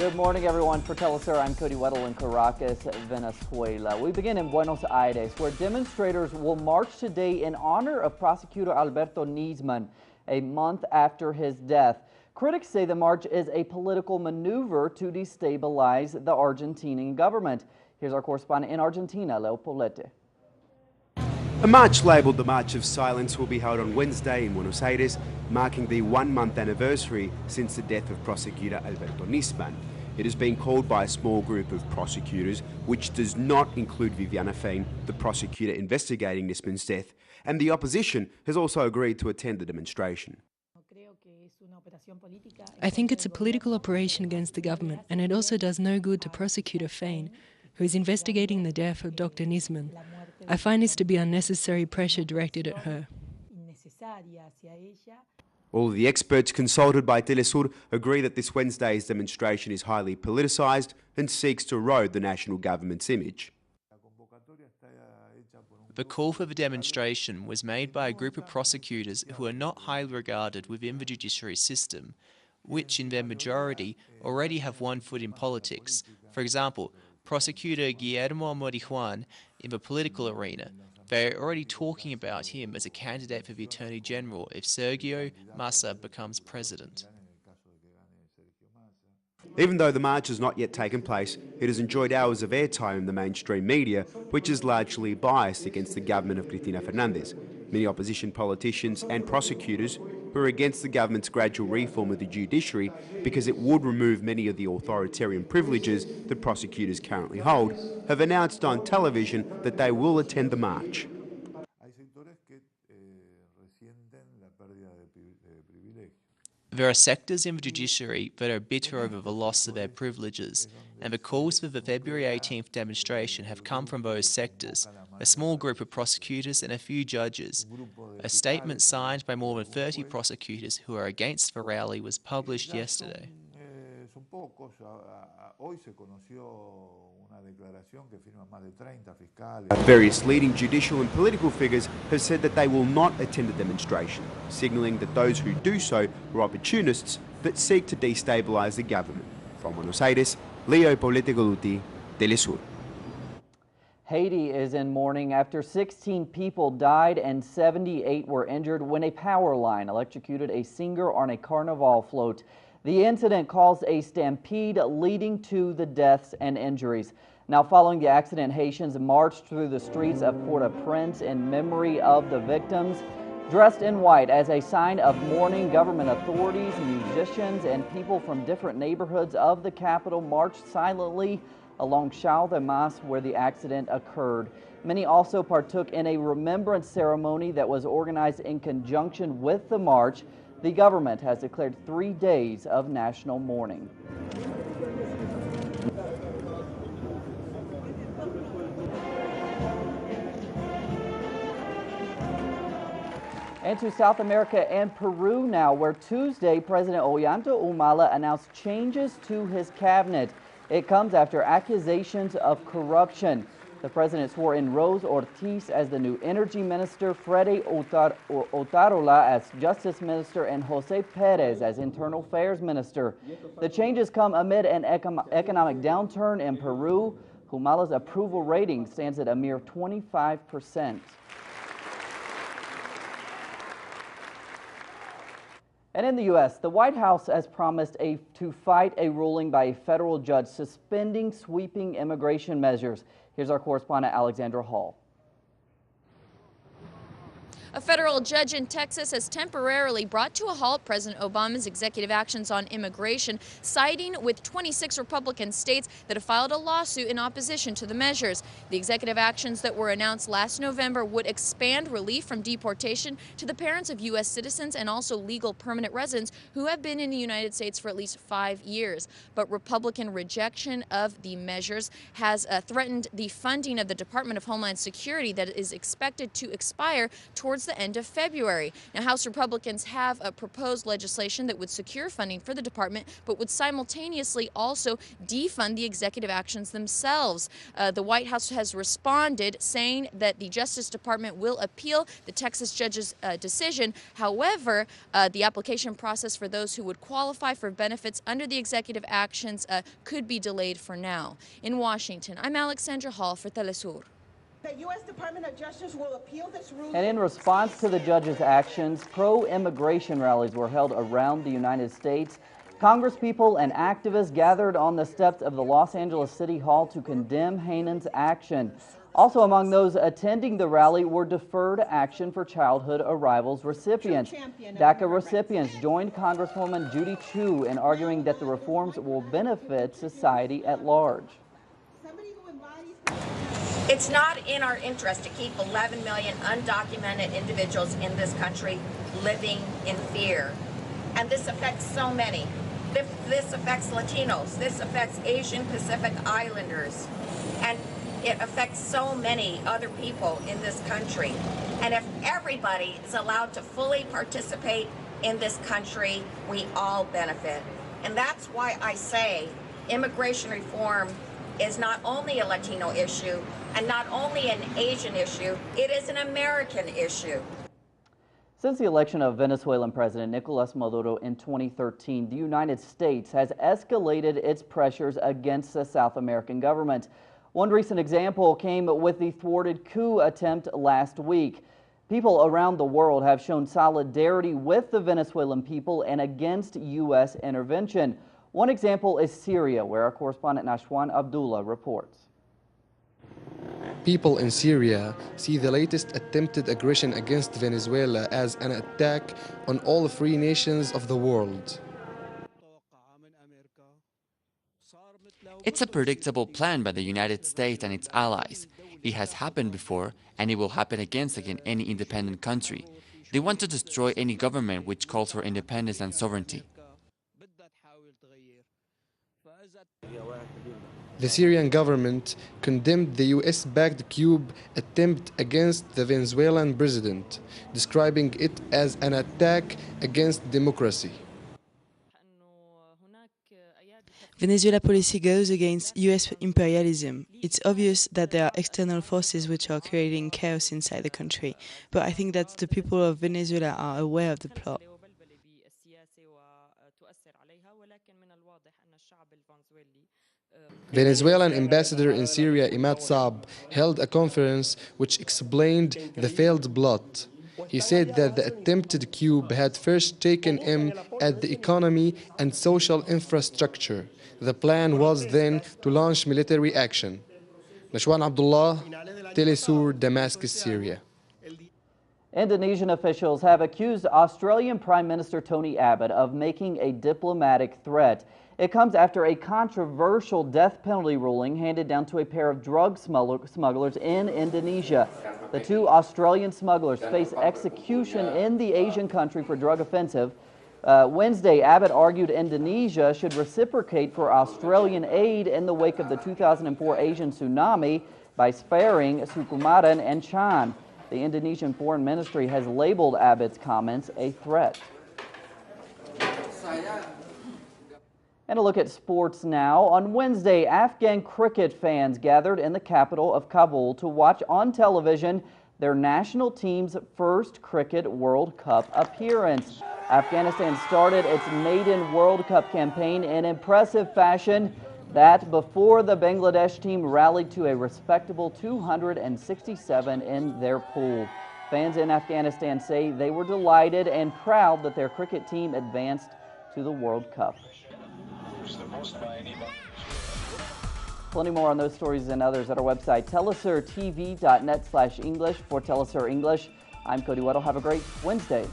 Good morning, everyone. For Telesur, I'm Cody Weddle in Caracas, Venezuela. We begin in Buenos Aires, where demonstrators will march today in honor of prosecutor Alberto Nisman, a month after his death. Critics say the march is a political maneuver to destabilize the Argentinian government. Here's our correspondent in Argentina, Leo Poblete. A march labelled the March of Silence will be held on Wednesday in Buenos Aires, marking the one-month anniversary since the death of prosecutor Alberto Nisman. It has been called by a small group of prosecutors, which does not include Viviana Fein, the prosecutor investigating Nisman's death, and the opposition has also agreed to attend the demonstration. I think it's a political operation against the government, and it also does no good to prosecutor Fein, who is investigating the death of Dr. Nisman. I find this to be unnecessary pressure directed at her. All of the experts consulted by Telesur agree that this Wednesday's demonstration is highly politicised and seeks to erode the national government's image. The call for the demonstration was made by a group of prosecutors who are not highly regarded within the judiciary system, which in their majority already have one foot in politics. For example, prosecutor Guillermo Morijuan in the political arena. They are already talking about him as a candidate for the Attorney General if Sergio Massa becomes president. Even though the march has not yet taken place, it has enjoyed hours of airtime in the mainstream media, which is largely biased against the government of Cristina Fernandez. Many opposition politicians and prosecutors who are against the government's gradual reform of the judiciary because it would remove many of the authoritarian privileges that prosecutors currently hold, have announced on television that they will attend the march. There are sectors in the judiciary that are bitter over the loss of their privileges, and the calls for the February 18th demonstration have come from those sectors, a small group of prosecutors and a few judges. A statement signed by more than 30 prosecutors who are against the rally was published yesterday. Various leading judicial and political figures have said that they will not attend the demonstration, signalling that those who do so are opportunists that seek to destabilize the government. From Buenos Aires, Leo Poblete, Telesur. Haiti is in mourning after 16 people died and 78 were injured when a power line electrocuted a singer on a carnival float. The incident caused a stampede leading to the deaths and injuries. Now, following the accident, Haitians marched through the streets of Port-au-Prince in memory of the victims. Dressed in white as a sign of mourning, government authorities, musicians, and people from different neighborhoods of the capital marched silently along Champ de Mars where the accident occurred. Many also partook in a remembrance ceremony that was organized in conjunction with the march. The government has declared 3 days of national mourning. And to South America and Peru now, where Tuesday President Ollanta Humala announced changes to his cabinet. It comes after accusations of corruption. The president swore in Rose Ortiz as the new energy minister, Freddy Otarola as justice minister, and Jose Perez as internal affairs minister. The changes come amid an economic downturn in Peru. Humala's approval rating stands at a mere 25%. And in the U.S., the White House has promised to fight a ruling by a federal judge suspending sweeping immigration measures. Here's our correspondent, Alexandra Hall. A federal judge in Texas has temporarily brought to a halt President Obama's executive actions on immigration, siding with 26 Republican states that have filed a lawsuit in opposition to the measures. The executive actions that were announced last November would expand relief from deportation to the parents of U.S. citizens and also legal permanent residents who have been in the United States for at least 5 years. But Republican rejection of the measures has threatened the funding of the Department of Homeland Security that is expected to expire towards towards the end of February. Now, House Republicans have proposed legislation that would secure funding for the department, but would simultaneously also defund the executive actions themselves. The White House has responded, saying that the Justice Department will appeal the Texas judge's decision. However, the application process for those who would qualify for benefits under the executive actions could be delayed for now. In Washington, I'm Alexandra Hall for Telesur. The U.S. Department of Justice will appeal this ruling. And in response to the judge's actions, pro-immigration rallies were held around the United States. Congresspeople and activists gathered on the steps of the Los Angeles City Hall to condemn Hanan's action. Also among those attending the rally were deferred action for childhood arrivals recipients. DACA recipients joined Congresswoman Judy Chu in arguing that the reforms will benefit society at large. It's not in our interest to keep 11 million undocumented individuals in this country living in fear. And this affects so many. This affects Latinos, this affects Asian Pacific Islanders, and it affects so many other people in this country. And if everybody is allowed to fully participate in this country, we all benefit. And that's why I say immigration reform is not only a Latino issue and not only an Asian issue, it is an American issue. Since the election of Venezuelan President Nicolas Maduro in 2013, the United States has escalated its pressures against the South American government. One recent example came with the thwarted coup attempt last week. People around the world have shown solidarity with the Venezuelan people and against U.S. intervention. One example is Syria, where our correspondent Nashwan Abdullah reports. People in Syria see the latest attempted aggression against Venezuela as an attack on all free nations of the world. It's a predictable plan by the United States and its allies. It has happened before, and it will happen against any independent country. They want to destroy any government which calls for independence and sovereignty. The Syrian government condemned the US-backed coup attempt against the Venezuelan president, describing it as an attack against democracy. Venezuela policy goes against US imperialism. It's obvious that there are external forces which are creating chaos inside the country, but I think that the people of Venezuela are aware of the plot. Venezuelan ambassador in Syria, Imad Saab, held a conference which explained the failed plot. He said that the attempted coup had first taken aim at the economy and social infrastructure. The plan was then to launch military action. Nashwan Abdullah, Telesur, Damascus, Syria. Indonesian officials have accused Australian Prime Minister Tony Abbott of making a diplomatic threat. It comes after a controversial death penalty ruling handed down to a pair of drug smugglers in Indonesia. The two Australian smugglers face execution in the Asian country for drug offensive. Wednesday, Abbott argued Indonesia should reciprocate for Australian aid in the wake of the 2004 Asian tsunami by sparing Sukumaran and Chan. The Indonesian Foreign Ministry has labeled Abbott's comments a threat. And a look at sports now. On Wednesday, Afghan cricket fans gathered in the capital of Kabul to watch on television their national team's first Cricket World Cup appearance. Afghanistan started its maiden World Cup campaign in impressive fashion. That before the Bangladesh team rallied to a respectable 267 in their pool. Fans in Afghanistan say they were delighted and proud that their cricket team advanced to the World Cup. Plenty more on those stories and others at our website, telesurtv.net/English. For Telesur English, I'm Cody Weddle. Have a great Wednesday.